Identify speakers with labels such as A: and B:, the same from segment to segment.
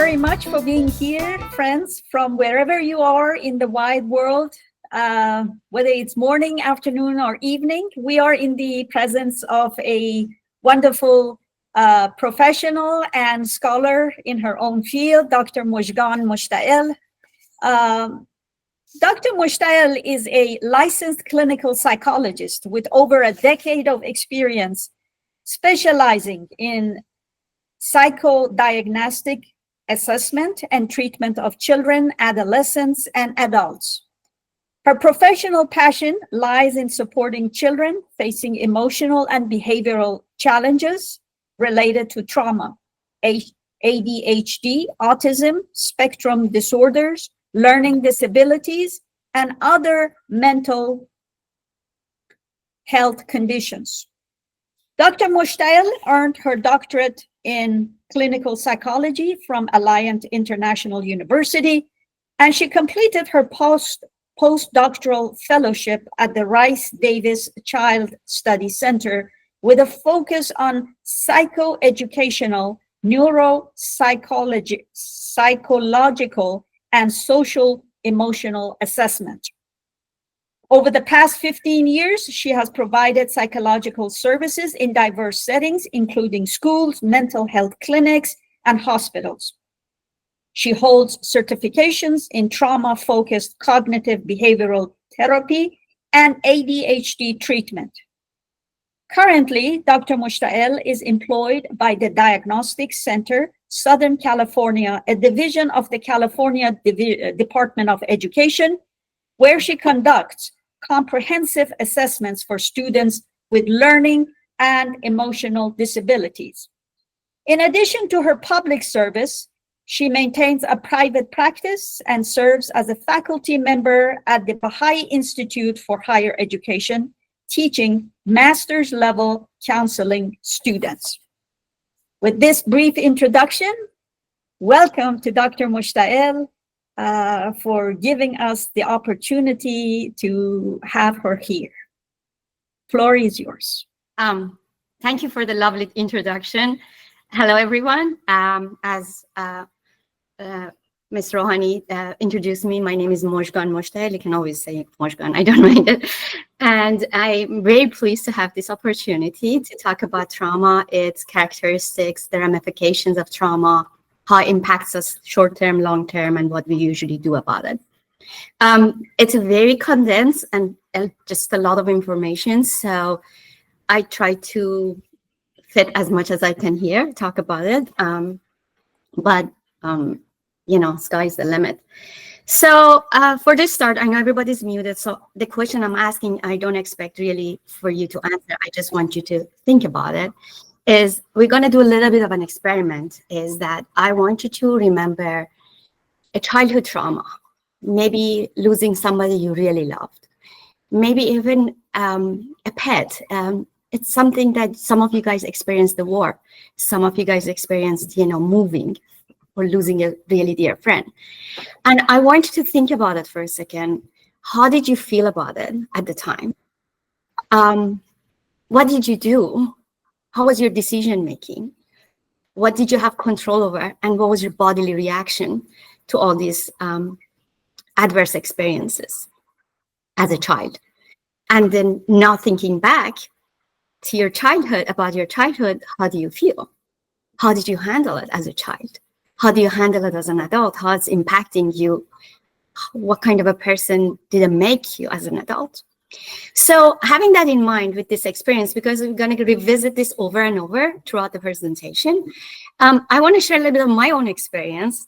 A: very much for being here, friends, from wherever you are in the wide world, whether it's morning, afternoon, or evening. We are in the presence of a wonderful professional and scholar in her own field, Dr. Mojgan Moshtael. Dr. Moshtael is a licensed clinical psychologist with over a decade of experience specializing in psychodiagnostic assessment and treatment of children, adolescents, and adults. Her professional passion lies in supporting children facing emotional and behavioral challenges related to trauma, ADHD, autism, spectrum disorders, learning disabilities, and other mental health conditions. Dr. Moshtael earned her doctorate in clinical psychology from Alliant International University, and she completed her postdoctoral fellowship at the Rice Davis Child Study Center with a focus on psychoeducational, psychological, and social emotional assessment. Over the past 15 years, she has provided psychological services in diverse settings, including schools, mental health clinics, and hospitals. She holds certifications in trauma-focused cognitive behavioral therapy and ADHD treatment. Currently, Dr. Moshtael is employed by the Diagnostic Center, Southern California, a division of the California Department of Education, where she conducts comprehensive assessments for students with learning and emotional disabilities. In addition to her public service, she maintains a private practice and serves as a faculty member at the Baha'i Institute for Higher Education, teaching master's level counseling students. With this brief introduction, welcome to Dr. Moshtael, for giving us the opportunity to have her here. Floor is yours.
B: Thank you for the lovely introduction. Hello, everyone. As Ms. Rohani introduced me, my name is Mojgan Moshtael. You can always say Mojgan, I don't mind it. And I'm very pleased to have this opportunity to talk about trauma, its characteristics, the ramifications of trauma, how it impacts us short-term, long-term, and what we usually do about it. It's a very condensed and just a lot of information. So I try to fit as much as I can here, talk about it. Sky's the limit. So for this start, I know everybody's muted. So the question I'm asking, I don't expect really for you to answer. I just want you to think about it. Is we're going to do a little bit of an experiment, is that I want you to remember a childhood trauma, maybe losing somebody you really loved, maybe even a pet. It's something that some of you guys experienced the war. Some of you guys experienced, moving or losing a really dear friend. And I want you to think about it for a second. How did you feel about it at the time? What did you do? How was your decision making? What did you have control over? And what was your bodily reaction to all these adverse experiences as a child? And then now thinking back to your childhood, about your childhood, how do you feel? How did you handle it as a child? How do you handle it as an adult? How it's impacting you? What kind of a person did it make you as an adult? So having that in mind with this experience, because we're going to revisit this over and over throughout the presentation, I want to share a little bit of my own experience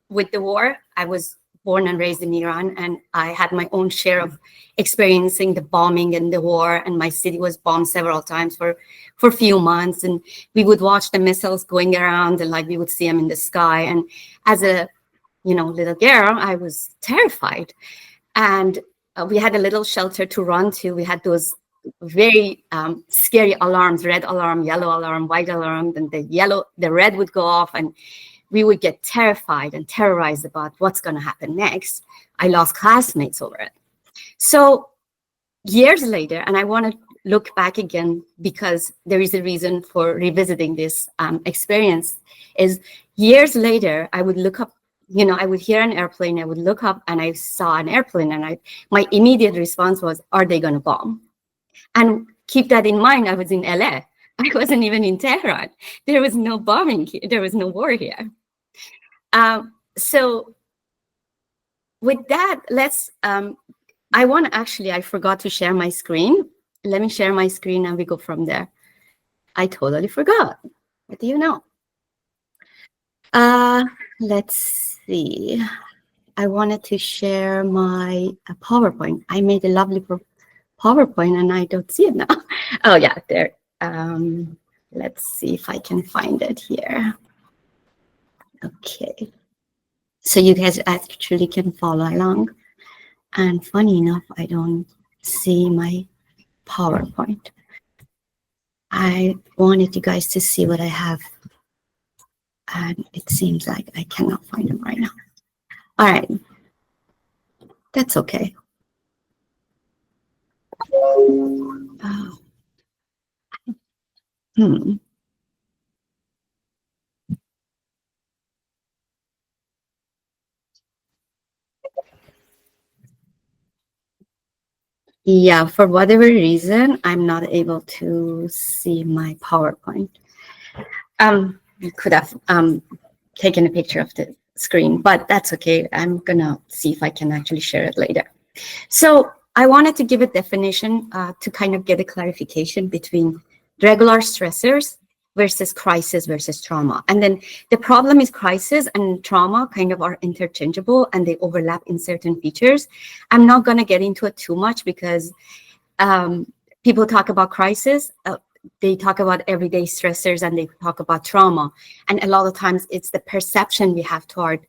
B: with the war. I was born and raised in Iran, and I had my own share of experiencing the bombing and the war, and my city was bombed several times for a few months, and we would watch the missiles going around, and we would see them in the sky. And as a little girl, I was terrified. And we had a little shelter to run to. We had those very scary alarms, red alarm, yellow alarm, white alarm, and the red would go off, and we would get terrified and terrorized about what's going to happen next. I lost classmates over it. So years later, and I want to look back again because there is a reason for revisiting this experience, is Years later, I would look up, I would hear an airplane, I would look up and I saw an airplane, and my immediate response was, are they going to bomb? And keep that in mind, I was in LA. I wasn't even in Tehran. There was no bombing here. There was no war here. So with that, I forgot to share my screen. Let me share my screen and we go from there. I totally forgot. What do you know? Let's see. I wanted to share my PowerPoint. I made a lovely PowerPoint and I don't see it now. Oh yeah, there. Let's see if I can find it here. Okay. So you guys actually can follow along. And funny enough, I don't see my PowerPoint. I wanted you guys to see what I have. And it seems like I cannot find them right now. All right. That's okay. Oh. Yeah, for whatever reason, I'm not able to see my PowerPoint. You could have taken a picture of the screen, but that's okay. I'm gonna see if I can actually share it later. So I wanted to give a definition to kind of get a clarification between regular stressors versus crisis versus trauma. And then the problem is crisis and trauma kind of are interchangeable and they overlap in certain features. I'm not going to get into it too much because people talk about crisis, they talk about everyday stressors and they talk about trauma. And a lot of times it's the perception we have toward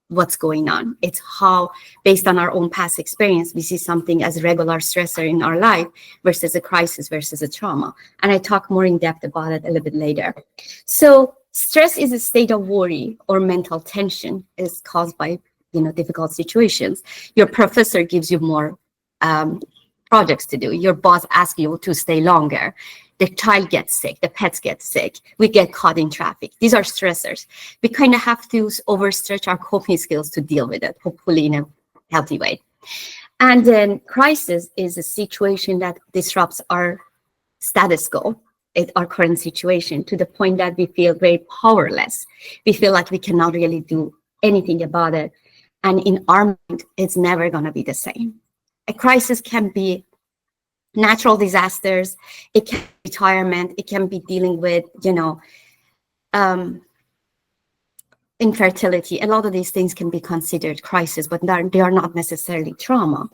B: what's going on. It's how, based on our own past experience, we see something as a regular stressor in our life versus a crisis versus a trauma. And I talk more in depth about it a little bit later. So stress is a state of worry or mental tension is caused by, difficult situations. Your professor gives you more projects to do. Your boss asks you to stay longer. The child gets sick, the pets get sick, we get caught in traffic. These are stressors. We kind of have to overstretch our coping skills to deal with it, hopefully in a healthy way. And then crisis is a situation that disrupts our status quo, our current situation, to the point that we feel very powerless. We feel like we cannot really do anything about it. And in our mind, it's never going to be the same. A crisis can be natural disasters, it can be retirement, it can be dealing with, infertility. A lot of these things can be considered crisis, but they are not necessarily trauma.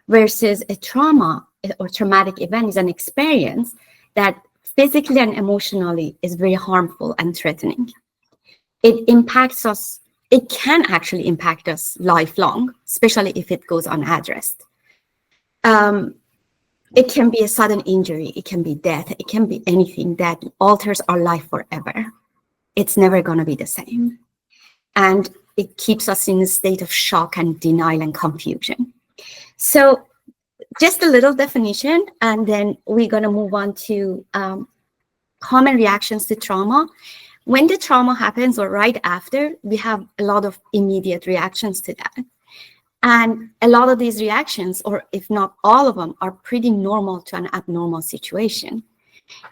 B: Versus a trauma or traumatic event is an experience that physically and emotionally is very harmful and threatening. It impacts us, it can actually impact us lifelong, especially if it goes unaddressed. It can be a sudden injury, it can be death, it can be anything that alters our life forever. It's never going to be the same. And it keeps us in a state of shock and denial and confusion. So just a little definition, and then we're going to move on to common reactions to trauma. When the trauma happens or right after, we have a lot of immediate reactions to that. And a lot of these reactions, or if not all of them, are pretty normal to an abnormal situation.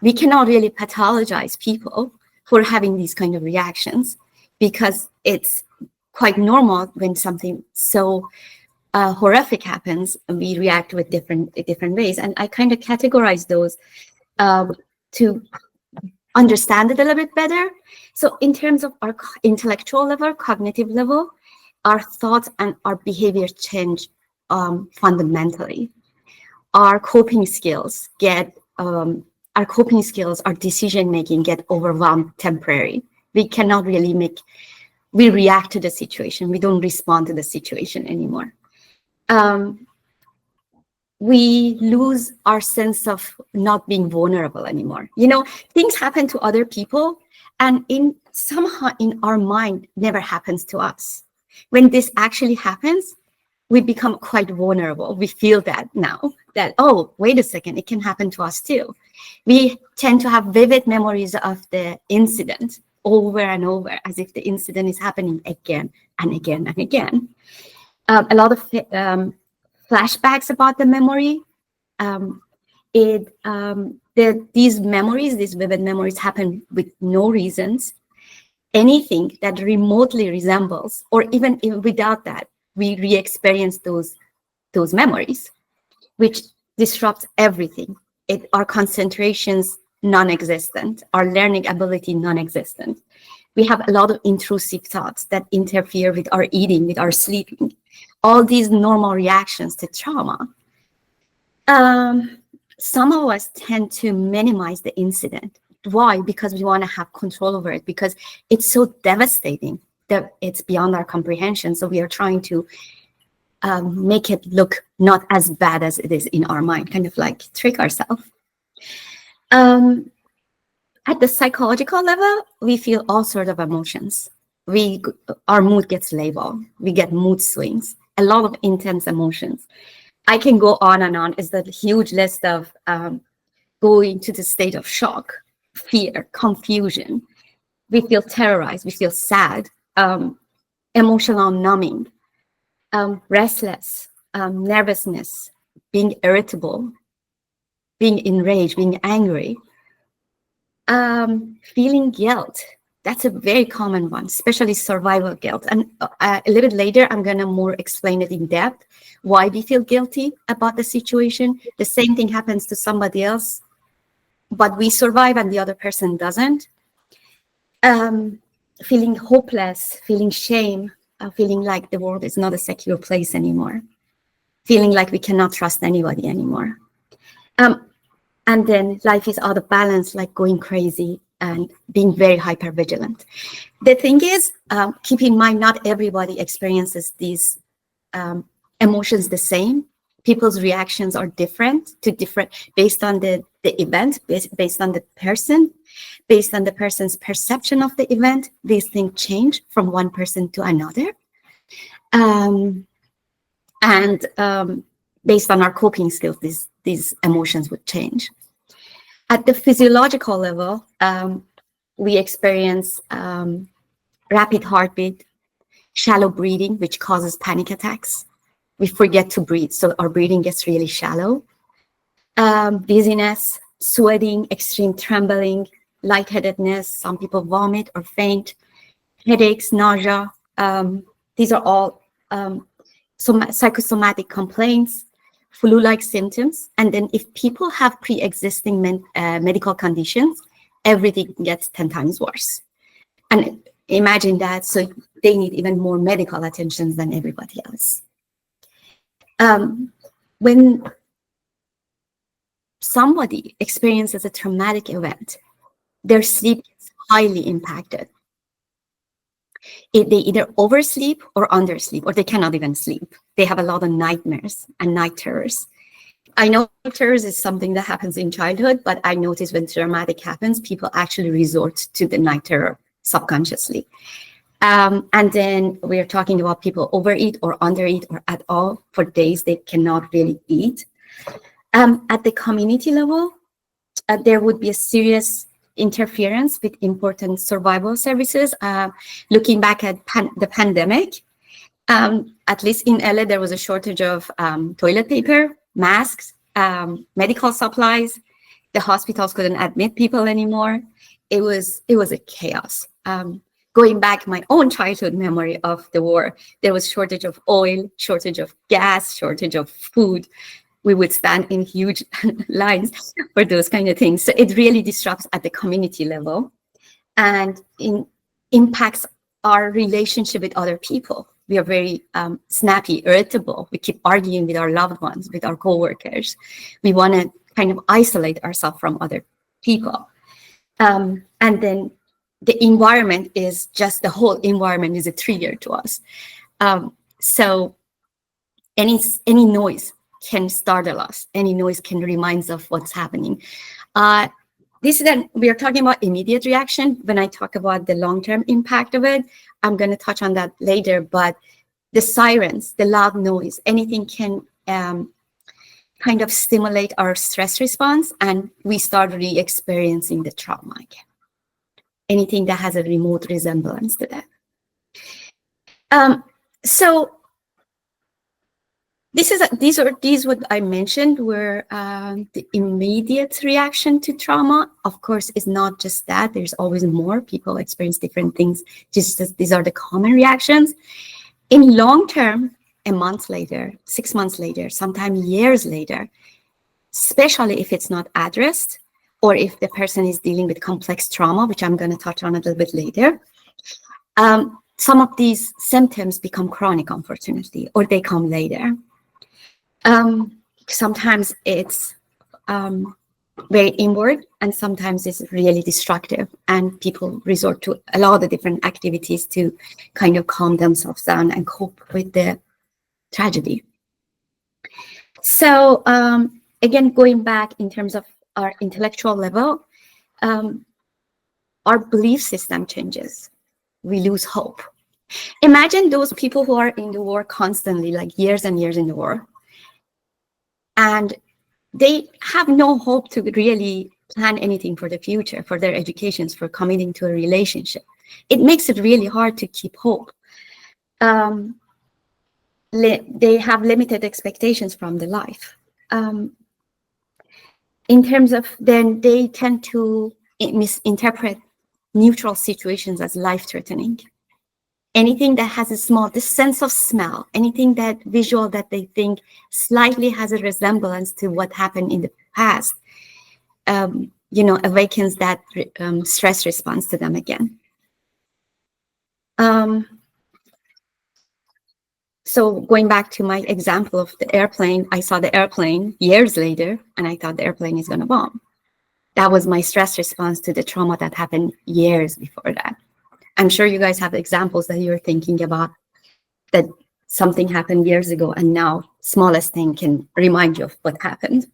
B: We cannot really pathologize people for having these kind of reactions because it's quite normal when something so horrific happens, we react with different ways. And I kind of categorize those to understand it a little bit better. So in terms of our intellectual level, cognitive level, our thoughts and our behavior change fundamentally. Our coping skills our decision-making get overwhelmed temporarily. We cannot really we react to the situation. We don't respond to the situation anymore. We lose our sense of not being vulnerable anymore. Things happen to other people and somehow in our mind never happens to us. When this actually happens, we become quite vulnerable. We feel that now, that, oh, wait a second, it can happen to us too. We tend to have vivid memories of the incident over and over as if the incident is happening again and again and again. A lot of flashbacks about the memory. These vivid memories happen with no reasons. Anything that remotely resembles, or even without that, we re-experience those memories, which disrupts everything. Our concentrations non-existent, our learning ability non-existent. We have a lot of intrusive thoughts that interfere with our eating, with our sleeping, all these normal reactions to trauma. Some of us tend to minimize the incident. Why? Because we want to have control over it, because it's so devastating that it's beyond our comprehension. So we are trying to make it look not as bad as it is in our mind, kind of like trick ourselves. At the psychological level, we feel all sorts of emotions. Our mood gets labeled. We get mood swings, a lot of intense emotions. I can go on and on. It's a huge list of going to the state of shock, fear, confusion. We feel terrorized. We feel sad, emotional numbing, restless, nervousness, being irritable, being enraged, being angry, feeling guilt. That's a very common one, especially survival guilt. And a little bit later, I'm going to more explain it in depth, why we feel guilty about the situation. The same thing happens to somebody else, but we survive and the other person doesn't. Feeling hopeless, feeling shame, feeling like the world is not a secure place anymore, feeling like we cannot trust anybody anymore. And then life is out of balance, like going crazy and being very hypervigilant. The thing is, keep in mind, not everybody experiences these emotions the same. People's reactions are different based on the event, based on the person, based on the person's perception of the event. These things change from one person to another. Based on our coping skills, these emotions would change. At the physiological level, we experience rapid heartbeat, shallow breathing, which causes panic attacks. We forget to breathe, so our breathing gets really shallow. Dizziness, sweating, extreme trembling, lightheadedness. Some people vomit or faint. Headaches, nausea. These are all psychosomatic complaints, flu-like symptoms. And then if people have pre-existing medical conditions, everything gets 10 times worse. And imagine that, so they need even more medical attention than everybody else. When somebody experiences a traumatic event, their sleep is highly impacted. They either oversleep or undersleep, or they cannot even sleep. They have a lot of nightmares and night terrors. I know terrors is something that happens in childhood, but I notice when traumatic happens, people actually resort to the night terror subconsciously. And then we're talking about people overeat or undereat or at all for days they cannot really eat. At the community level, there would be a serious interference with important survival services. Looking back at the pandemic, at least in LA, there was a shortage of toilet paper, masks, medical supplies. The hospitals couldn't admit people anymore. It was a chaos. Going back my own childhood memory of the war, there was shortage of oil, shortage of gas, shortage of food. We would stand in huge lines for those kind of things. So it really disrupts at the community level and impacts our relationship with other people. We are very snappy, irritable. We keep arguing with our loved ones, with our coworkers. We want to kind of isolate ourselves from other people. And then the environment is just, the whole environment is a trigger to us. So any noise can startle us. Any noise can remind us of what's happening. We are talking about immediate reaction. When I talk about the long-term impact of it, I'm going to touch on that later. But the sirens, the loud noise, anything can kind of stimulate our stress response, and we start re-experiencing the trauma again. anything that has a remote resemblance to that. So these what I mentioned were the immediate reaction to trauma. Of course, it's not just that. There's always more. People experience different things. Just as these are the common reactions. In long term, a month later, 6 months later, sometimes years later, especially if it's not addressed, or if the person is dealing with complex trauma, which I'm going to touch on a little bit later, some of these symptoms become chronic, unfortunately, or they come later. Sometimes it's very inward, and sometimes it's really destructive, and people resort to a lot of different activities to kind of calm themselves down and cope with the tragedy. So again, going back in terms of our intellectual level, our belief system changes. We lose hope. Imagine those people who are in the war constantly, like years and years in the war, and they have no hope to really plan anything for the future, for their educations, for committing to a relationship. It makes it really hard to keep hope. They have limited expectations from the life. In terms of, then they tend to misinterpret neutral situations as life-threatening. Anything that has this sense of smell, anything that visual that they think slightly has a resemblance to what happened in the past, awakens that stress response to them again. So going back to my example of the airplane, I saw the airplane years later, and I thought the airplane is going to bomb. That was my stress response to the trauma that happened years before that. I'm sure you guys have examples that you're thinking about, that something happened years ago, and now smallest thing can remind you of what happened.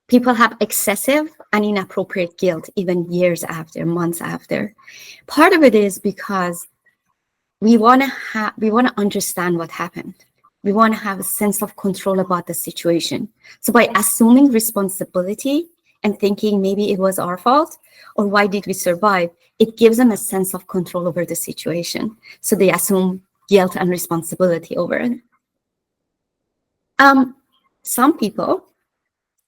B: People have excessive and inappropriate guilt even years after, months after. Part of it is because we want to understand what happened. We want to have a sense of control about the situation. So by assuming responsibility and thinking maybe it was our fault, or why did we survive, it gives them a sense of control over the situation. So they assume guilt and responsibility over it. Some people,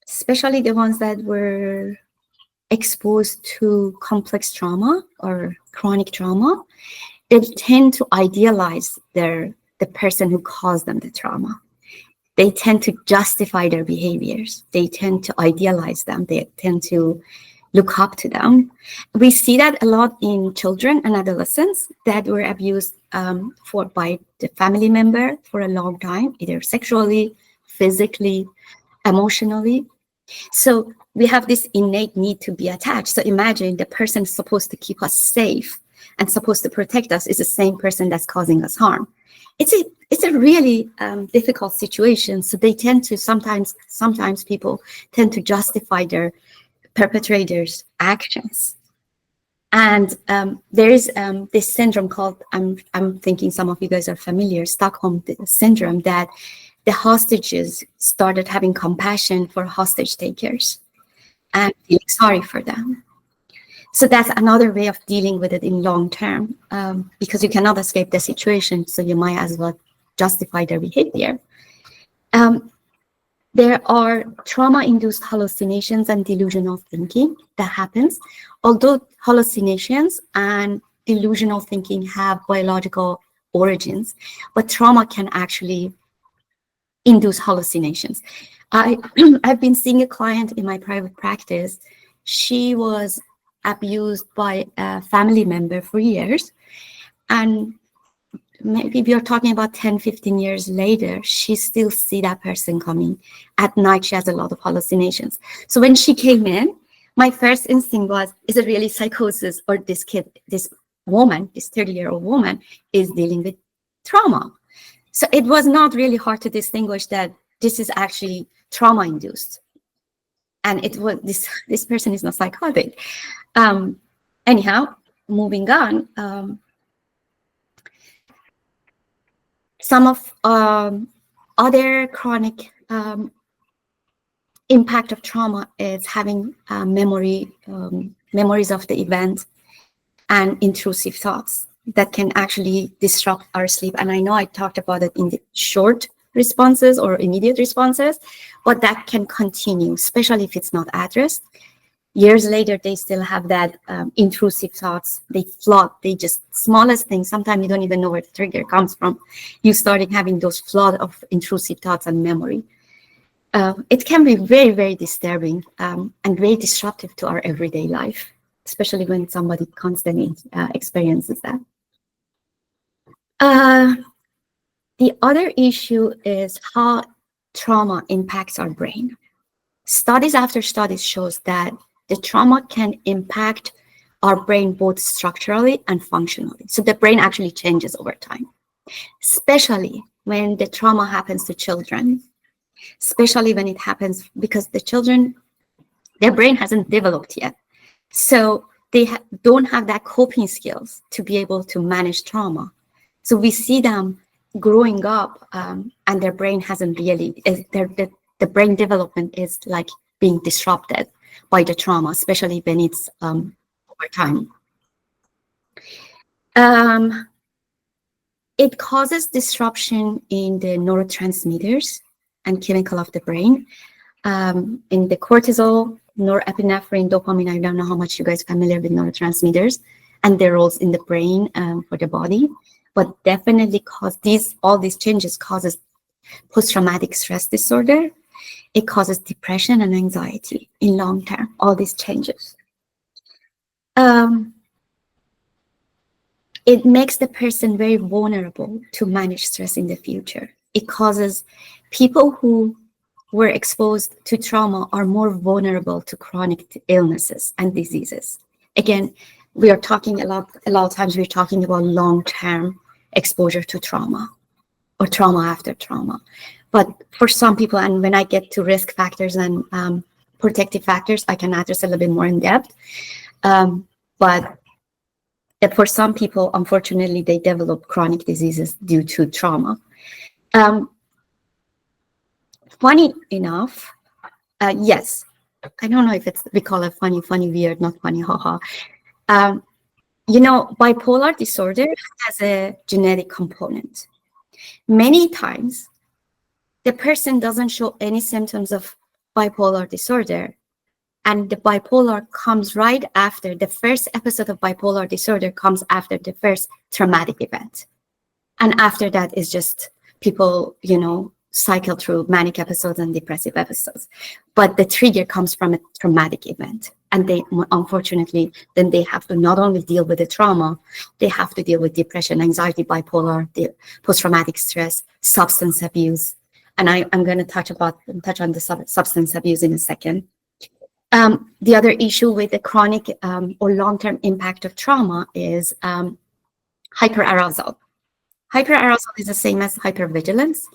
B: especially the ones that were exposed to complex trauma or chronic trauma, they tend to idealize the person who caused them the trauma. They tend to justify their behaviors. They tend to idealize them. They tend to look up to them. We see that a lot in children and adolescents that were abused by the family member for a long time, either sexually, physically, emotionally. So we have this innate need to be attached. So imagine the person supposed to keep us safe and supposed to protect us is the same person that's causing us harm. It's a really difficult situation. So they tend to sometimes people tend to justify their perpetrators' actions. And there is this syndrome called, I'm thinking some of you guys are familiar, Stockholm syndrome, that the hostages started having compassion for hostage takers and feeling sorry for them. So that's another way of dealing with it in long term, because you cannot escape the situation, so you might as well justify their behavior. There are trauma-induced hallucinations and delusional thinking that happens. Although hallucinations and delusional thinking have biological origins, but trauma can actually induce hallucinations. I've been seeing a client in my private practice. She was abused by a family member for years, and maybe we are talking about 10, 15 years later, she still see that person coming. At night, she has a lot of hallucinations. So when she came in, my first instinct was, is it really psychosis, or this kid, this woman, this 30-year-old woman is dealing with trauma? So it was not really hard to distinguish that this is actually trauma-induced. And it was this person is not psychotic. Anyhow, moving on. Some of other chronic impact of trauma is having memory memories of the event, and intrusive thoughts that can actually disrupt our sleep. And I know I talked about it in the short responses or immediate responses, but that can continue, especially if it's not addressed. Years later, they still have that intrusive thoughts. They flood, they just, smallest things, sometimes you don't even know where the trigger comes from. You started having those flood of intrusive thoughts and memory. It can be very, very disturbing and very disruptive to our everyday life, especially when somebody constantly experiences that. The other issue is how trauma impacts our brain. Studies after studies shows that the trauma can impact our brain both structurally and functionally. So the brain actually changes over time, especially when the trauma happens to children, especially when it happens because the children, their brain hasn't developed yet. So they don't have that coping skills to be able to manage trauma. So we see them growing up and their brain hasn't really, the brain development is like being disrupted by the trauma, especially when it's over time. It causes disruption in the neurotransmitters and chemical of the brain. In the cortisol, norepinephrine, dopamine, I don't know how much you guys are familiar with neurotransmitters and their roles in the brain for the body, but definitely all these changes causes post-traumatic stress disorder. It causes depression and anxiety in long term, all these changes. It makes the person very vulnerable to manage stress in the future. It causes people who were exposed to trauma are more vulnerable to chronic illnesses and diseases. Again, we are talking a lot of times we're talking about long-term exposure to trauma or trauma after trauma. But for some people, and when I get to risk factors and protective factors, I can address a little bit more in depth. But for some people, unfortunately, they develop chronic diseases due to trauma. Funny enough, yes, I don't know if we call it funny, weird, not funny, haha. Bipolar disorder has a genetic component. Many times, the person doesn't show any symptoms of bipolar disorder, and the bipolar comes right after the first episode of bipolar disorder comes after the first traumatic event. And after that is just people, cycle through manic episodes and depressive episodes. But the trigger comes from a traumatic event. And they, unfortunately, then they have to not only deal with the trauma, they have to deal with depression, anxiety, bipolar, the post-traumatic stress, substance abuse. And I'm going to touch on the substance abuse in a second. The other issue with the chronic or long-term impact of trauma is hyperarousal. Hyperarousal is the same as hypervigilance.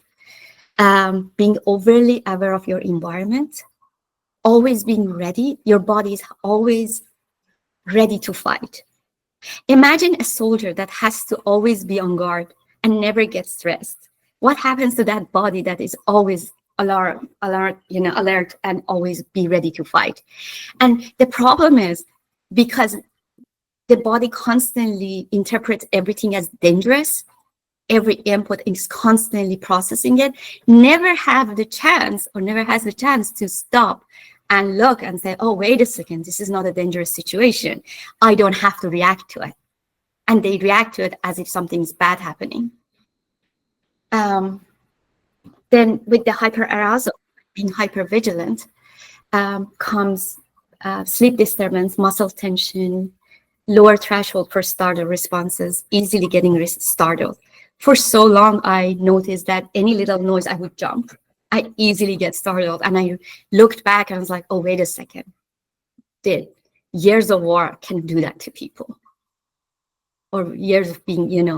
B: Being overly aware of your environment, always being ready. Your body is always ready to fight. Imagine a soldier that has to always be on guard and never gets rest. What happens to that body that is always alert, and always be ready to fight? And the problem is because the body constantly interprets everything as dangerous, every input is constantly processing it, never has the chance to stop and look and say, oh, wait a second, this is not a dangerous situation. I don't have to react to it. And they react to it as if something's bad happening. Then with the hyperarousal, being hypervigilant, comes sleep disturbance, muscle tension, lower threshold for startle responses, easily getting startled. For so long, I noticed that any little noise, I would jump. I easily get startled. And I looked back and I was like, oh, wait a second. Years of war can do that to people. Or years of being in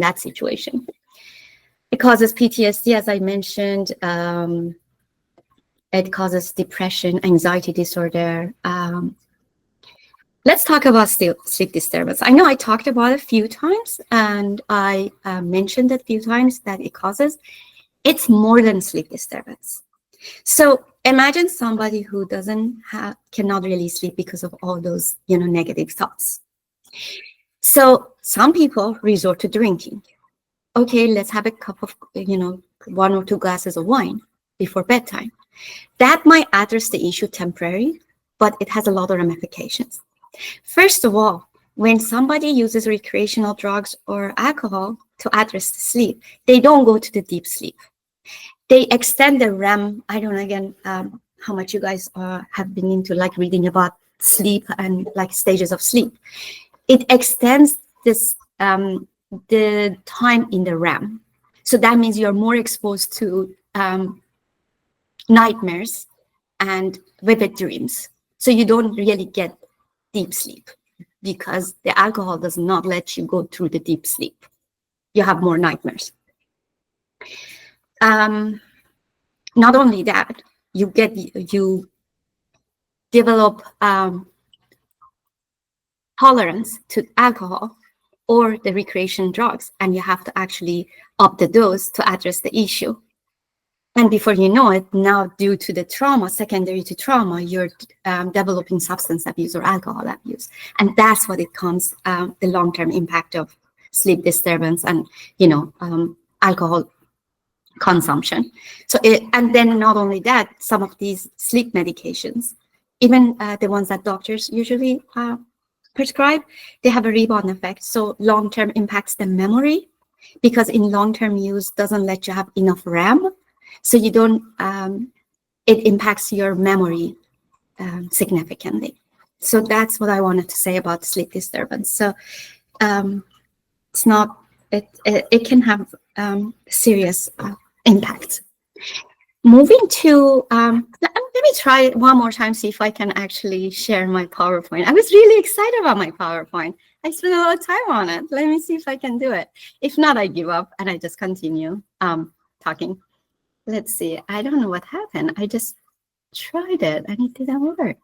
B: that situation. It causes PTSD, as I mentioned. It causes depression, anxiety disorder. Let's talk about sleep disturbance. I know I talked about it a few times, and I mentioned it a few times that it causes. It's more than sleep disturbance. So imagine somebody who cannot really sleep because of all those, negative thoughts. So some people resort to drinking. Okay, let's have a cup of, 1 or 2 glasses of wine before bedtime. That might address the issue temporarily, but it has a lot of ramifications. First of all, when somebody uses recreational drugs or alcohol to address the sleep, they don't go to the deep sleep. They extend the REM. I don't know, again, how much you guys have been into like reading about sleep and like stages of sleep. It extends this the time in the REM. So that means you're more exposed to nightmares and vivid dreams. So you don't really get deep sleep because the alcohol does not let you go through the deep sleep. You have more nightmares. Not only that, you develop tolerance to alcohol or the recreation drugs, and you have to actually up the dose to address the issue. And before you know it, now due to the trauma, secondary to trauma, you're developing substance abuse or alcohol abuse. And that's what it comes, the long-term impact of sleep disturbance and, alcohol consumption. So, and then not only that, some of these sleep medications, even the ones that doctors usually prescribe, they have a rebound effect. So long-term impacts the memory, because in long-term use doesn't let you have enough REM. So you don't, it impacts your memory significantly. So that's what I wanted to say about sleep disturbance. So it's not, it can have serious impact. Moving to, let me try one more time, see if I can actually share my PowerPoint. I was really excited about my PowerPoint. I spent a lot of time on it. Let me see if I can do it. If not, I give up and I just continue talking. Let's see. I don't know what happened. I just tried it and it didn't work.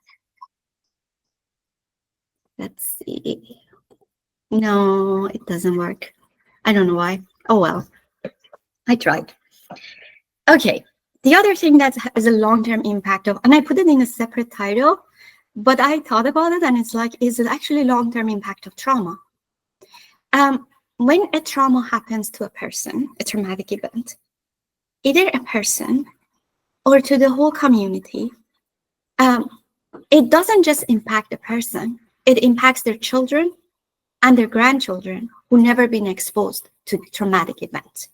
B: Let's see. No, it doesn't work. I don't know why. Oh, well, I tried. Okay. The other thing that has a long-term impact of, and I put it in a separate title, but I thought about it and it's like, is it actually long-term impact of trauma? When a trauma happens to a person, a traumatic event, either a person or to the whole community, it doesn't just impact the person, it impacts their children and their grandchildren who never been exposed to traumatic events.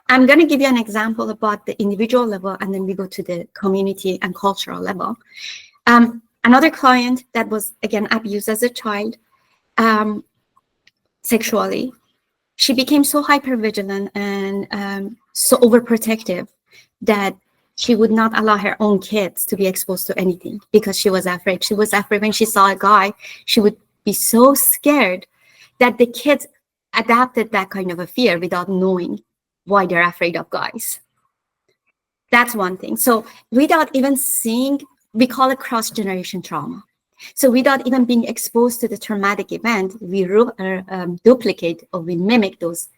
B: I'm going to give you an example about the individual level, and then we go to the community and cultural level. Another client that was, again, abused as a child sexually, she became so hypervigilant and so overprotective that she would not allow her own kids to be exposed to anything because she was afraid. She was afraid when she saw a guy, she would be so scared that the kids adapted that kind of a fear without knowing why they're afraid of guys. That's one thing. So without even seeing, we call it cross-generation trauma. So without even being exposed to the traumatic event, we duplicate or we mimic those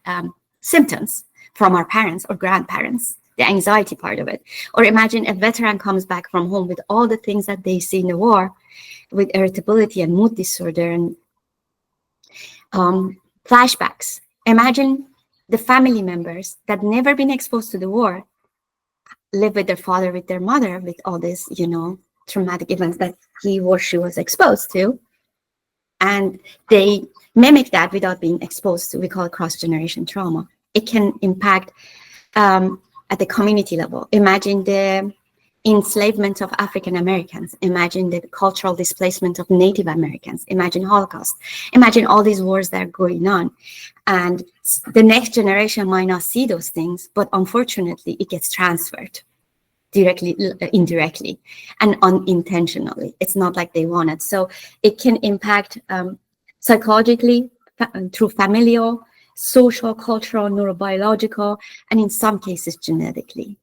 B: symptoms from our parents or grandparents, the anxiety part of it. Or imagine a veteran comes back from home with all the things that they see in the war, with irritability and mood disorder and flashbacks. Imagine the family members that never been exposed to the war live with their father, with their mother, with all this, traumatic events that he or she was exposed to. And they mimic that without being exposed to, we call it cross-generation trauma. It can impact at the community level. Imagine the enslavement of African Americans. Imagine the cultural displacement of Native Americans. Imagine Holocaust. Imagine all these wars that are going on. And the next generation might not see those things, but unfortunately, it gets transferred directly, indirectly, and unintentionally. It's not like they want it. So it can impact psychologically through familial, social, cultural, neurobiological, and in some cases, genetically.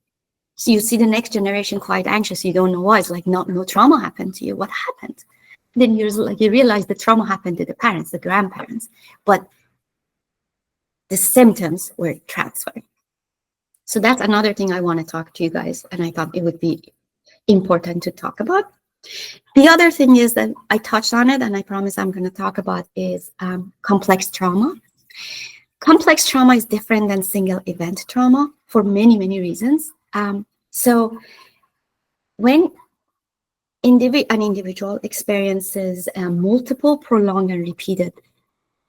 B: So you see the next generation quite anxious. You don't know why. It's like no trauma happened to you. What happened? Then you realize the trauma happened to the parents, the grandparents, but the symptoms were transferred. So that's another thing I want to talk to you guys, and I thought it would be important to talk about. The other thing is that I touched on it, and I promise I'm going to talk about is complex trauma. Complex trauma is different than single event trauma for many, many reasons. So when an individual experiences multiple prolonged and repeated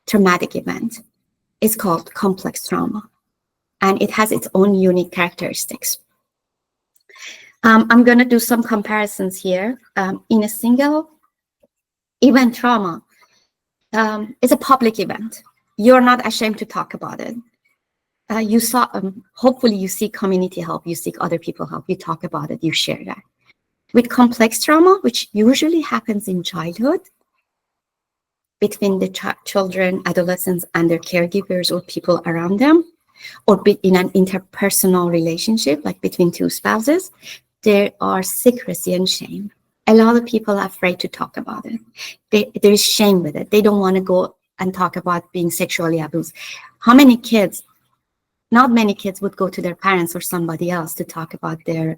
B: traumatic event, it's called complex trauma, and it has its own unique characteristics. I'm going to do some comparisons here. In a single event trauma, it's a public event. You're not ashamed to talk about it. You saw, hopefully you seek community help, you seek other people help, you talk about it, you share that. With complex trauma, which usually happens in childhood, between the children, adolescents, and their caregivers or people around them, or in an interpersonal relationship, like between two spouses, there are secrecy and shame. A lot of people are afraid to talk about it. There is shame with it. They don't want to go and talk about being sexually abused. How many kids, not many kids would go to their parents or somebody else to talk about their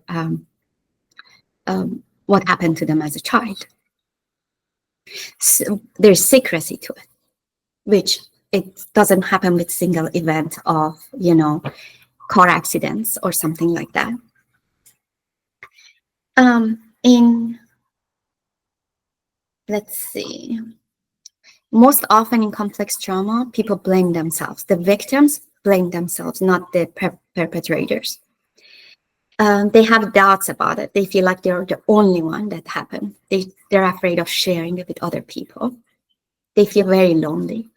B: what happened to them as a child. So there's secrecy to it, which it doesn't happen with single event of, car accidents or something like that. Let's see. Most often in complex trauma, people blame themselves. The victims blame themselves, not the perpetrators. They have doubts about it. They feel like they're the only one that happened. They're afraid of sharing it with other people. They feel very lonely.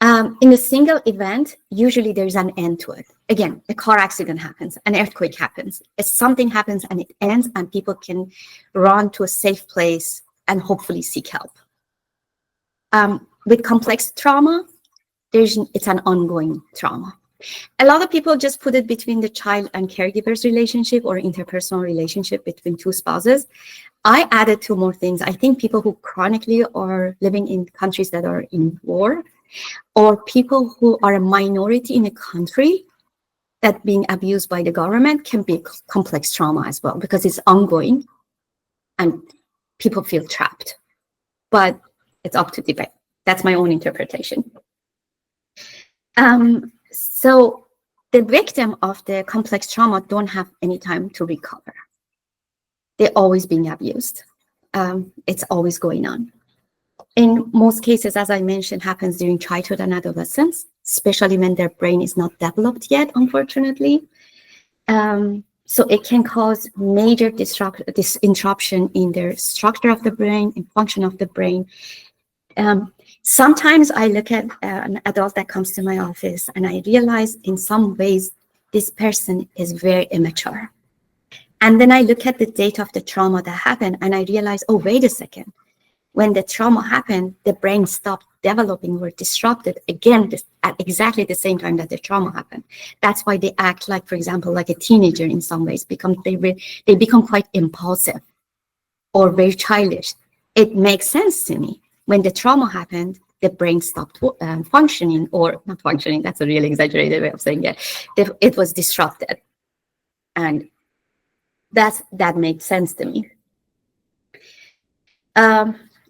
B: In a single event, usually there's an end to it. Again, a car accident happens, an earthquake happens. If something happens and it ends, and people can run to a safe place and hopefully seek help. With complex trauma, it's an ongoing trauma. A lot of people just put it between the child and caregiver's relationship or interpersonal relationship between two spouses. I added two more things. I think people who chronically are living in countries that are in war, or people who are a minority in a country that being abused by the government, can be complex trauma as well, because it's ongoing and people feel trapped. But it's up to debate. That's my own interpretation. So the victim of the complex trauma don't have any time to recover. They're always being abused. It's always going on. In most cases, as I mentioned, happens during childhood and adolescence, especially when their brain is not developed yet, unfortunately. So it can cause major interruption in their structure of the brain, in function of the brain. Sometimes I look at an adult that comes to my office and I realize in some ways this person is very immature. And then I look at the date of the trauma that happened and I realize, oh, wait a second. When the trauma happened, the brain stopped developing or disrupted again at exactly the same time that the trauma happened. That's why they act like, for example, like a teenager in some ways. They become quite impulsive or very childish. It makes sense to me. When the trauma happened, the brain stopped functioning, or not functioning, that's a really exaggerated way of saying it. It was disrupted. And that makes sense to me.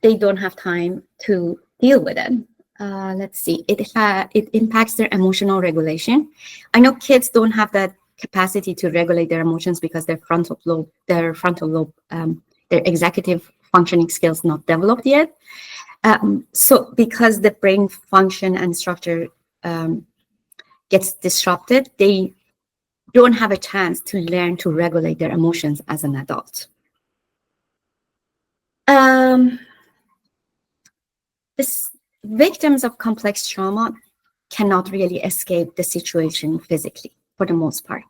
B: They don't have time to deal with it. Let's see, it impacts their emotional regulation. I know kids don't have that capacity to regulate their emotions because their frontal lobe, their executive functioning skills not developed yet. So because the brain function and structure gets disrupted, they don't have a chance to learn to regulate their emotions as an adult. Victims of complex trauma cannot really escape the situation physically, for the most part.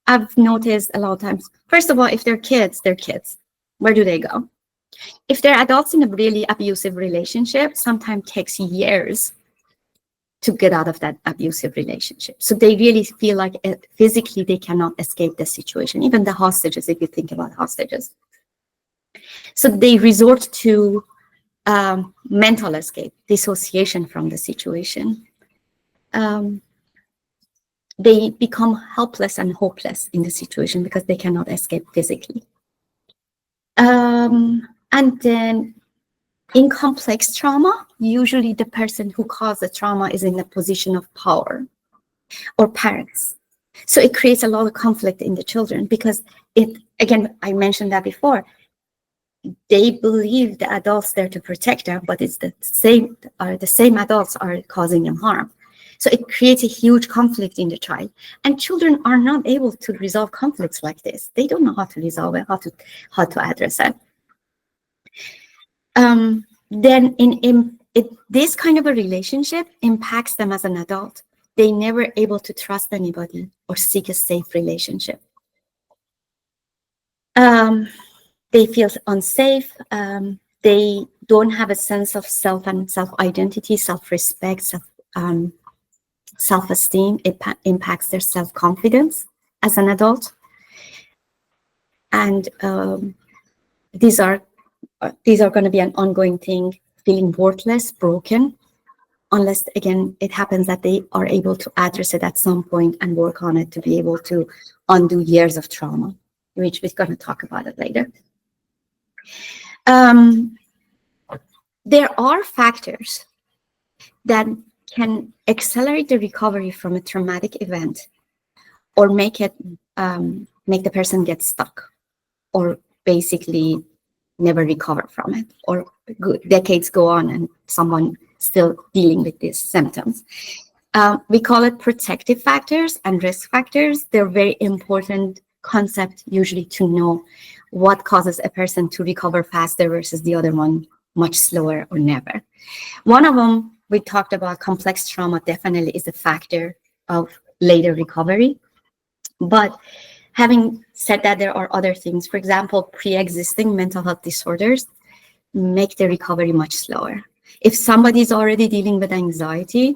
B: I've noticed a lot of times, first of all, if they're kids, they're kids. Where do they go? If they're adults in a really abusive relationship, sometimes takes years to get out of that abusive relationship. So they really feel like physically they cannot escape the situation. Even the hostages, if you think about hostages. So they resort to mental escape, dissociation from the situation. they become helpless and hopeless in the situation because they cannot escape physically. And then in complex trauma, usually the person who caused the trauma is in a position of power, or parents. So it creates a lot of conflict in the children because again, I mentioned that before, they believe the adults there to protect them, but it's the same adults are causing them harm. So it creates a huge conflict in the child. And children are not able to resolve conflicts like this. They don't know how to resolve it, how to address it. Then this kind of a relationship impacts them as an adult. They never able to trust anybody or seek a safe relationship. They feel unsafe. They don't have a sense of self and self-identity, self-respect, self-esteem. It impacts their self-confidence as an adult. And these are going to be an ongoing thing, feeling worthless, broken, unless, again, it happens that they are able to address it at some point and work on it to be able to undo years of trauma, which we're going to talk about it later. There are factors that can accelerate the recovery from a traumatic event or make the person get stuck or basically never recover from it, or decades go on and someone still dealing with these symptoms. We call it protective factors and risk factors. They're very important concept usually to know what causes a person to recover faster versus the other one much slower or never. One of them, we talked about complex trauma, definitely is a factor of later recovery. But having said that, there are other things. For example, pre-existing mental health disorders make the recovery much slower. If somebody is already dealing with anxiety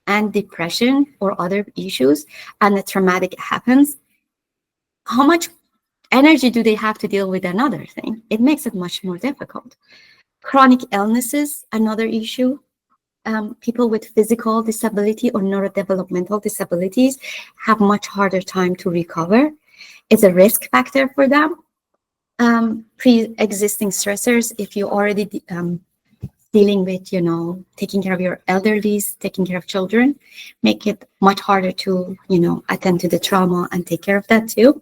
B: and depression or other issues and the traumatic happens, how much energy do they have to deal with another thing? It makes it much more difficult. Chronic illnesses, another issue. People with physical disability or neurodevelopmental disabilities have much harder time to recover. It's a risk factor for them. Pre-existing stressors, if you're already dealing with, taking care of your elderlies, taking care of children, make it much harder to, attend to the trauma and take care of that too.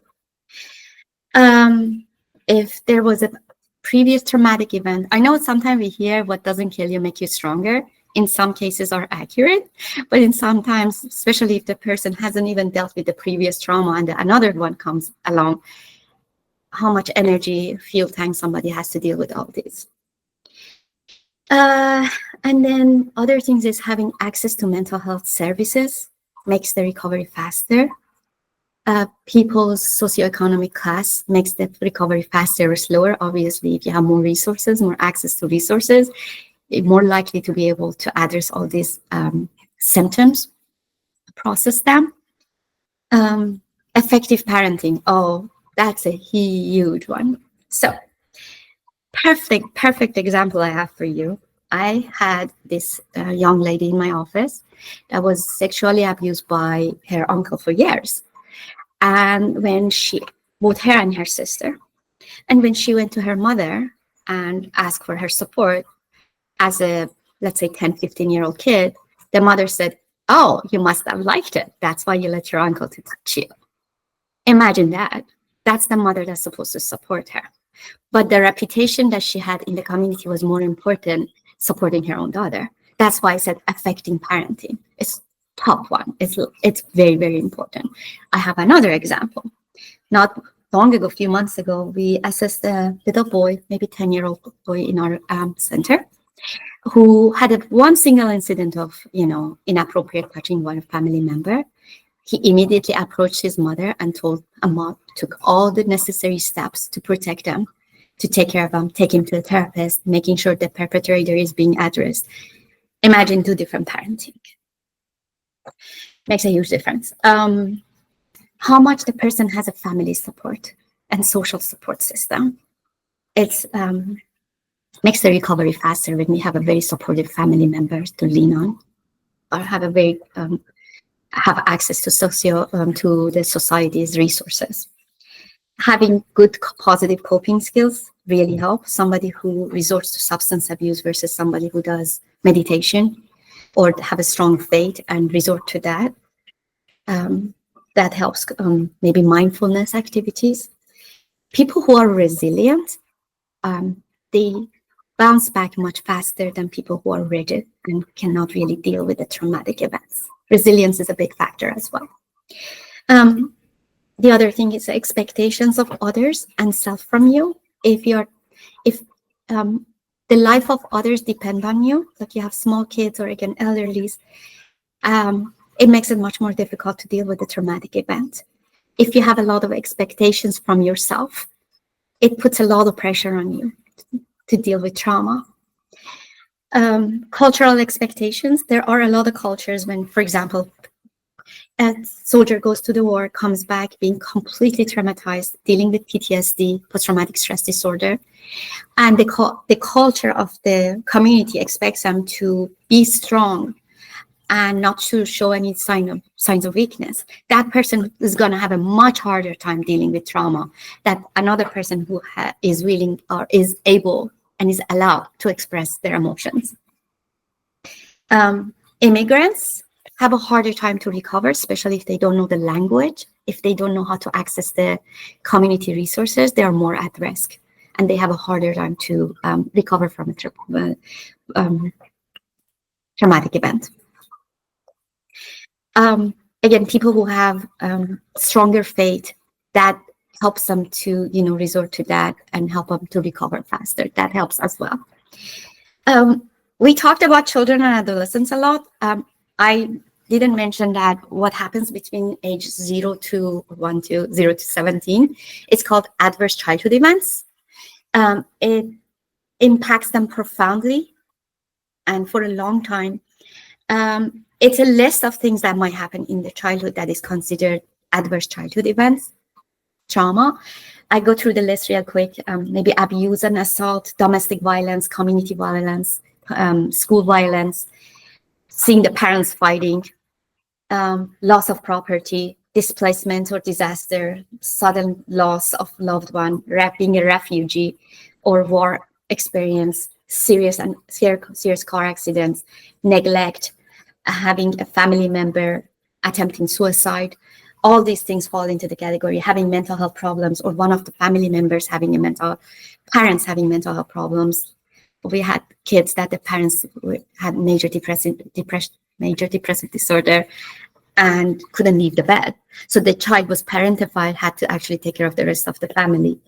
B: If there was a previous traumatic event, I know sometimes we hear what doesn't kill you make you stronger. In some cases are accurate, but in sometimes, especially if the person hasn't even dealt with the previous trauma and another one comes along, how much energy, fuel tank somebody has to deal with all this. And then other things is having access to mental health services makes the recovery faster. People's socioeconomic class makes the recovery faster or slower. Obviously, if you have more resources, more access to resources, you're more likely to be able to address all these symptoms, process them. Effective parenting. Oh, that's a huge one. So, perfect example I have for you. I had this young lady in my office that was sexually abused by her uncle for years. And when both her and her sister, and when she went to her mother and asked for her support as a, let's say, 10, 15-year-old kid, the mother said, "Oh, you must have liked it. That's why you let your uncle to touch you." Imagine that. That's the mother that's supposed to support her. But the reputation that she had in the community was more important supporting her own daughter. That's why I said affecting parenting. It's top one. It's very, very important. I have another example. Not long ago, a few months ago, we assessed a little boy, maybe 10-year-old boy in our center, who had one single incident of, inappropriate touching one family member. He immediately approached his mother and told Ahmad, took all the necessary steps to protect them, to take care of them, take him to a therapist, making sure the perpetrator is being addressed. Imagine two different parenting. Makes a huge difference. How much the person has a family support and social support system. It's makes the recovery faster when we have a very supportive family members to lean on, or have a very have access to to the society's resources. Having good positive coping skills really helps. Somebody who resorts to substance abuse versus somebody who does meditation or have a strong faith and resort to that. That helps. Maybe mindfulness activities. People who are resilient, they bounce back much faster than people who are rigid and cannot really deal with the traumatic events. Resilience is a big factor as well. The other thing is expectations of others and self from you. If the life of others depend on you, like you have small kids or again elderlies, it makes it much more difficult to deal with the traumatic event. If you have a lot of expectations from yourself, it puts a lot of pressure on you to deal with trauma. Cultural expectations. There are a lot of cultures when, for example, a soldier goes to the war, comes back being completely traumatized, dealing with PTSD, post-traumatic stress disorder, and the culture of the community expects them to be strong and not to show any signs of weakness. That person is going to have a much harder time dealing with trauma than another person who is willing or is able and is allowed to express their emotions. Immigrants have a harder time to recover, especially if they don't know the language. If they don't know how to access the community resources, they are more at risk and they have a harder time to recover from a traumatic event. Again, people who have stronger faith, that helps them to, resort to that and help them to recover faster. That helps as well. We talked about children and adolescents a lot. I didn't mention that what happens between age 0 to 17, it's called adverse childhood events. It impacts them profoundly and for a long time. It's a list of things that might happen in the childhood that is considered adverse childhood events, trauma. I go through the list real quick. Maybe abuse and assault, domestic violence, community violence, school violence, seeing the parents fighting, loss of property, displacement or disaster, sudden loss of loved one, being a refugee or war experience, serious car accidents, neglect, having a family member attempting suicide. All these things fall into the category, having mental health problems or one of the family members parents having mental health problems. We had kids that the parents had major depressive disorder and couldn't leave the bed. So the child was parentified, had to actually take care of the rest of the family.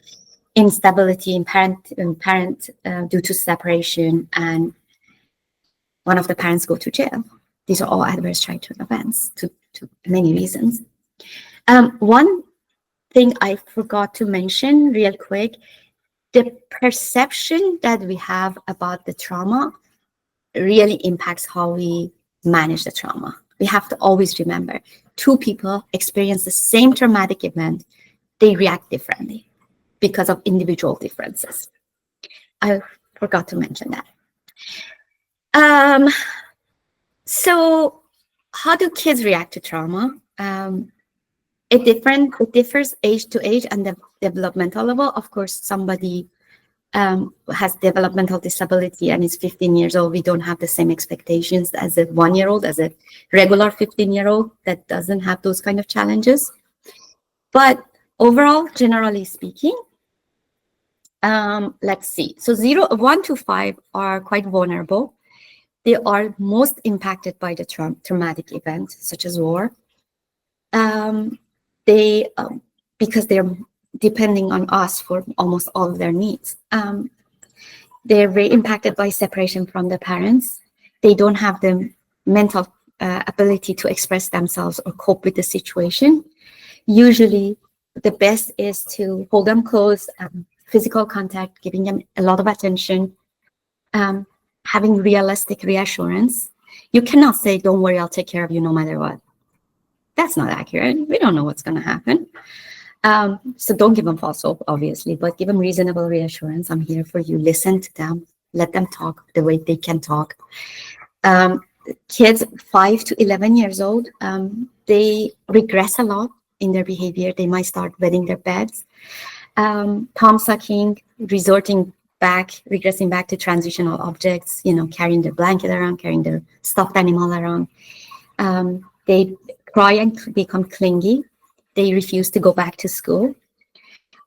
B: Instability in parent due to separation, and one of the parents go to jail. These are all adverse childhood events to many reasons. One thing I forgot to mention real quick, the perception that we have about the trauma really impacts how we manage the trauma. We have to always remember, two people experience the same traumatic event, they react differently because of individual differences. I forgot to mention that. So how do kids react to trauma? It differs age to age and the developmental level. Of course, somebody has developmental disability and is 15 years old, we don't have the same expectations as a 1-year-old, as a regular 15-year-old that doesn't have those kind of challenges. But overall, generally speaking, let's see. So 1 to 5 are quite vulnerable. They are most impacted by the traumatic event, such as war. Because they're depending on us for almost all of their needs. They're very impacted by separation from the parents. They don't have the mental ability to express themselves or cope with the situation. Usually, the best is to hold them close, physical contact, giving them a lot of attention, having realistic reassurance. You cannot say, don't worry, I'll take care of you no matter what. That's not accurate. We don't know what's going to happen. So don't give them false hope, obviously, but give them reasonable reassurance. I'm here for you. Listen to them. Let them talk the way they can talk. Kids 5 to 11 years old, They regress a lot in their behavior. They might start wetting their beds, palm sucking, regressing back to transitional objects, carrying their blanket around, carrying their stuffed animal around. They cry and become clingy. They refuse to go back to school.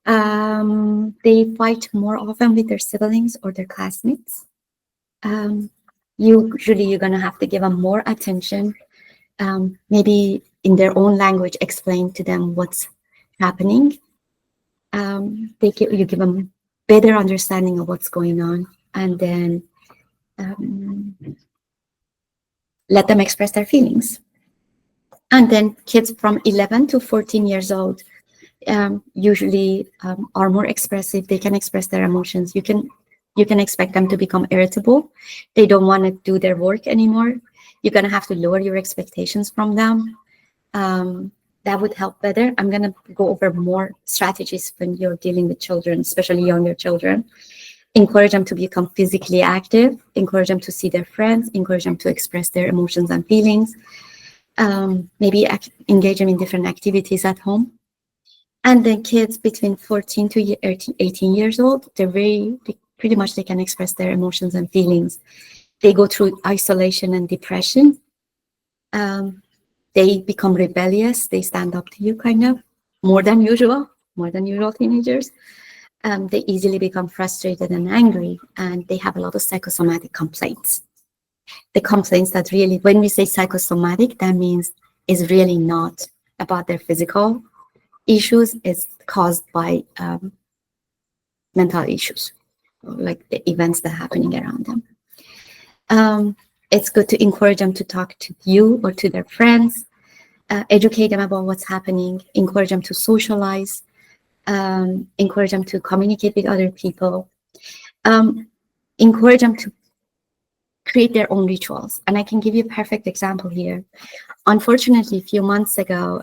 B: They fight more often with their siblings or their classmates. Usually you're going to have to give them more attention. Maybe in their own language, explain to them what's happening. You give them better understanding of what's going on, and then let them express their feelings. And then kids from 11 to 14 years old usually are more expressive. They can express their emotions. You can expect them to become irritable. They don't want to do their work anymore. You're going to have to lower your expectations from them. That would help better. I'm going to go over more strategies when you're dealing with children, especially younger children. Encourage them to become physically active, encourage them to see their friends, encourage them to express their emotions and feelings, maybe engage them in different activities at home. And then kids between 14 to 18 years old, pretty much they can express their emotions and feelings. They go through isolation and depression. They become rebellious. They stand up to you kind of more than usual teenagers. They easily become frustrated and angry, and they have a lot of psychosomatic complaints. The complaints that really, when we say psychosomatic, that means is really not about their physical issues. It's caused by mental issues, like the events that are happening around them. It's good to encourage them to talk to you or to their friends, educate them about what's happening, encourage them to socialize, encourage them to communicate with other people, encourage them to create their own rituals. And I can give you a perfect example here. Unfortunately, a few months ago,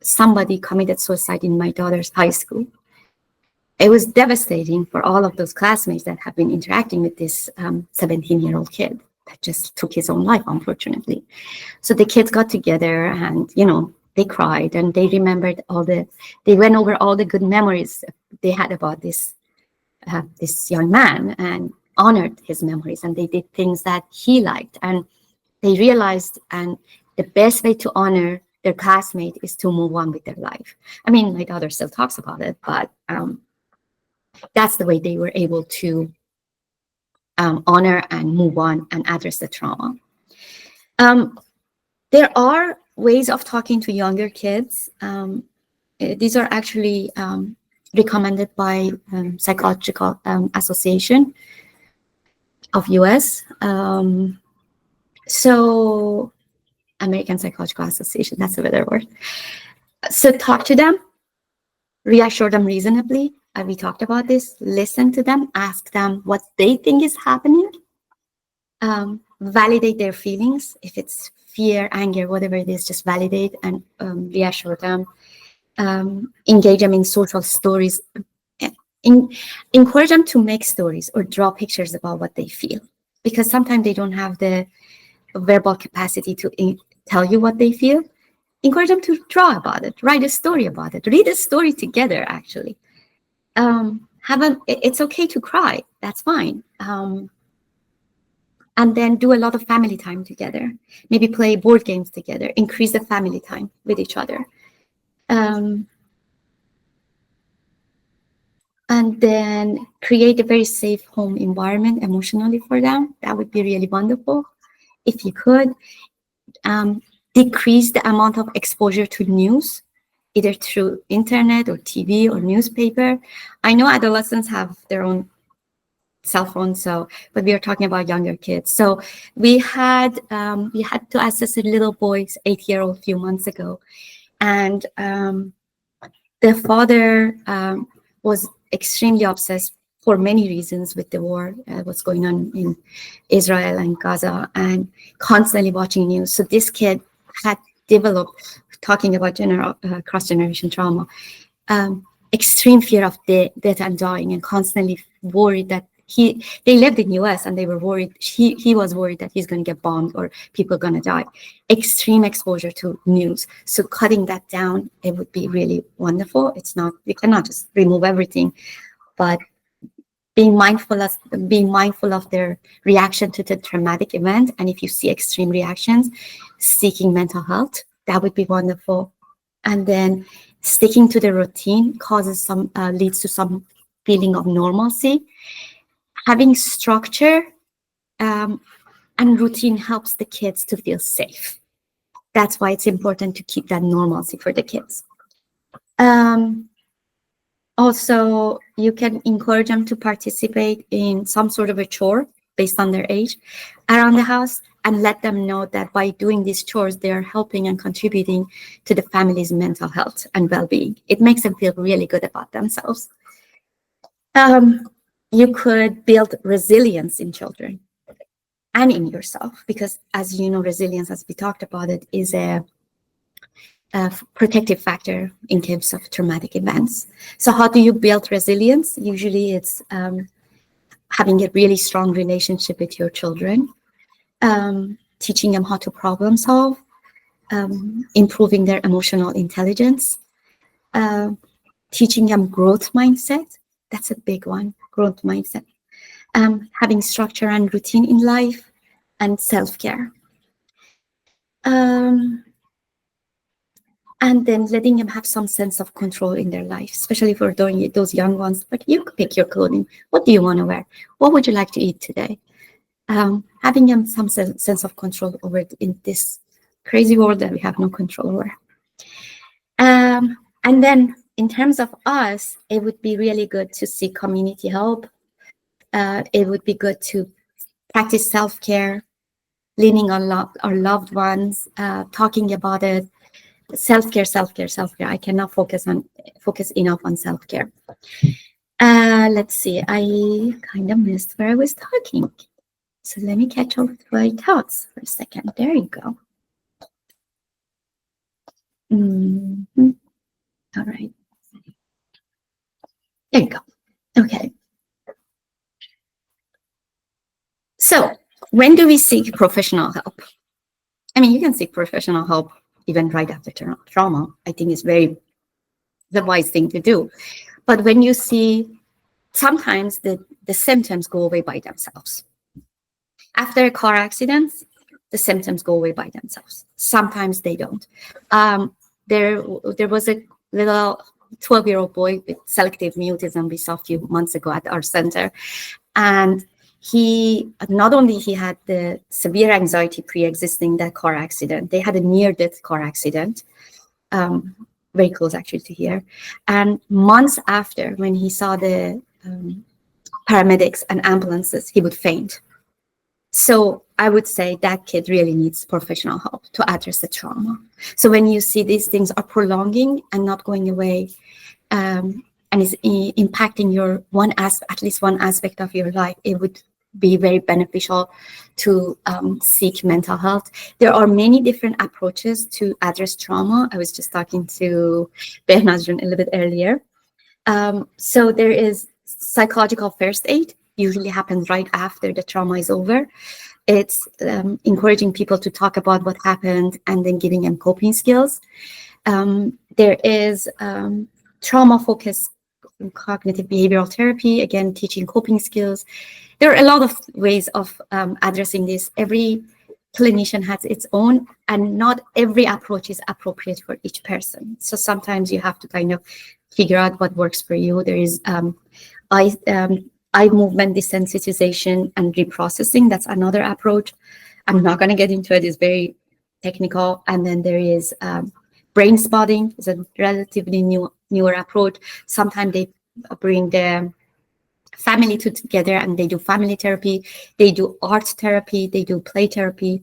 B: somebody committed suicide in my daughter's high school. It was devastating for all of those classmates that have been interacting with this 17-year-old kid that just took his own life, unfortunately. So the kids got together and, they cried and they remembered they went over all the good memories they had about this young man and honored his memories, and they did things that he liked. And they realized, and the best way to honor their classmate is to move on with their life. I mean, my daughter still talks about it, but that's the way they were able to honor and move on and address the trauma. There are ways of talking to younger kids. These are actually recommended by Psychological Association of US. So American Psychological Association, that's a better word. So talk to them, reassure them reasonably. We talked about this. Listen to them, ask them what they think is happening. Validate their feelings. If it's fear, anger, whatever it is, just validate and reassure them. Engage them in social stories. Encourage them to make stories or draw pictures about what they feel, because sometimes they don't have the verbal capacity to tell you what they feel. Encourage them to draw about it, write a story about it, read a story together, actually. It's okay to cry, that's fine. And then do a lot of family time together. Maybe play board games together, increase the family time with each other. And then create a very safe home environment emotionally for them. That would be really wonderful. If you could, decrease the amount of exposure to news, either through internet or TV or newspaper. I know adolescents have their own cell phones, but we are talking about younger kids. So we had to assess a little boy, 8-year-old, a few months ago, and the father was extremely obsessed for many reasons with the war, what's going on in Israel and Gaza, and constantly watching news. So this kid had developed, talking about cross-generation trauma, extreme fear of death and dying, and constantly worried that They lived in US and they were worried. He was worried that he's going to get bombed or people are going to die. Extreme exposure to news. So cutting that down, it would be really wonderful. It's not, you cannot just remove everything, but being mindful of their reaction to the traumatic event. And if you see extreme reactions, seeking mental health, that would be wonderful. And then sticking to the routine leads to some feeling of normalcy. Having structure and routine helps the kids to feel safe. That's why it's important to keep that normalcy for the kids. Also, you can encourage them to participate in some sort of a chore based on their age around the house, and let them know that by doing these chores, they are helping and contributing to the family's mental health and well-being. It makes them feel really good about themselves. You could build resilience in children and in yourself, because as you know, resilience, as we talked about it, is a protective factor in case of traumatic events. So how do you build resilience? Usually it's having a really strong relationship with your children, teaching them how to problem solve, improving their emotional intelligence, teaching them growth mindset. That's a big one, growth mindset. Having structure and routine in life, and self-care. And then letting them have some sense of control in their life, especially for those young ones. Like, you could pick your clothing. What do you want to wear? What would you like to eat today? Having them some sense of control over in this crazy world that we have no control over. And then in terms of us, it would be really good to seek community help. It would be good to practice self-care, leaning on our loved ones, talking about it. Self-care. I cannot focus enough on self-care. Let's see, I kind of missed where I was talking. So let me catch up with my thoughts for a second. There you go. All right. There you go. Okay. So when do we seek professional help? I mean, you can seek professional help even right after trauma. I think it's the wise thing to do. But when you see, sometimes the symptoms go away by themselves. After a car accident, the symptoms go away by themselves. Sometimes they don't. There was a little 12-year-old boy with selective mutism we saw a few months ago at our center. And he not only had the severe anxiety pre-existing that car accident, they had a near-death car accident, very close actually to here. And months after, when he saw the paramedics and ambulances, he would faint. So I would say that kid really needs professional help to address the trauma. So when you see these things are prolonging and not going away, and is impacting your at least one aspect of your life, it would be very beneficial to seek mental health. There are many different approaches to address trauma. I was just talking to Behnazjan a little bit earlier. So there is psychological first aid, usually happens right after the trauma is over. It's encouraging people to talk about what happened and then giving them coping skills. There is trauma-focused cognitive behavioral therapy, again, teaching coping skills. There are a lot of ways of addressing this. Every clinician has its own, and not every approach is appropriate for each person. So sometimes you have to kind of figure out what works for you. There is eye movement desensitization and reprocessing. That's another approach. I'm not going to get into it. It's very technical. And then there is brain spotting. It's a relatively newer approach. Sometimes they bring the family together and they do family therapy. They do art therapy. They do play therapy.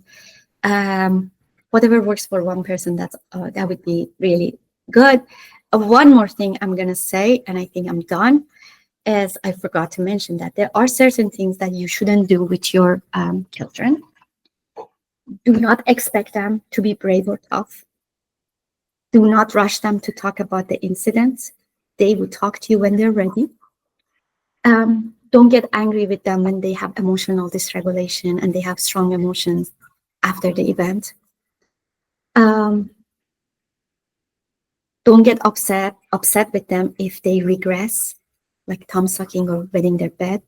B: Whatever works for one person, that would be really good. One more thing I'm going to say, and I think I'm done, is I forgot to mention that there are certain things that you shouldn't do with your children. Do not expect them to be brave or tough. Do not rush them to talk about the incidents. They will talk to you when they're ready. don't get angry with them when they have emotional dysregulation and they have strong emotions after the event. Don't get upset with them if they regress, like thumb sucking or wetting their bed.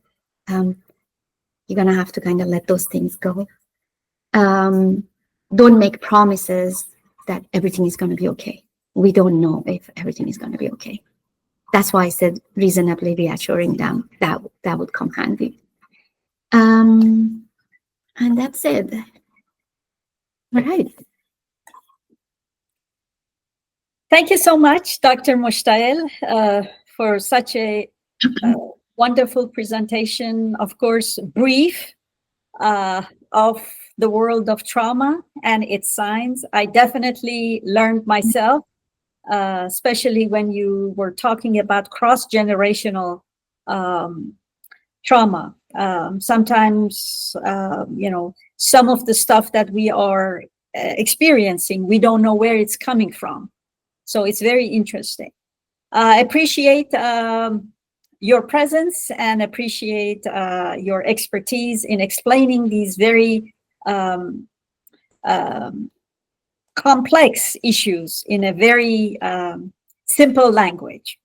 B: You're gonna have to kind of let those things go. Don't make promises that everything is gonna be okay. We don't know if everything is gonna be okay. That's why I said reasonably reassuring them. That would come handy. And that's it. All right.
A: Thank you so much, Dr. Mushtael, for such a wonderful presentation, of course, brief, of the world of trauma and its signs. I definitely learned myself, especially when you were talking about cross-generational trauma. Sometimes, some of the stuff that we are experiencing, we don't know where it's coming from. So it's very interesting. I appreciate your presence and appreciate your expertise in explaining these very complex issues in a very simple language.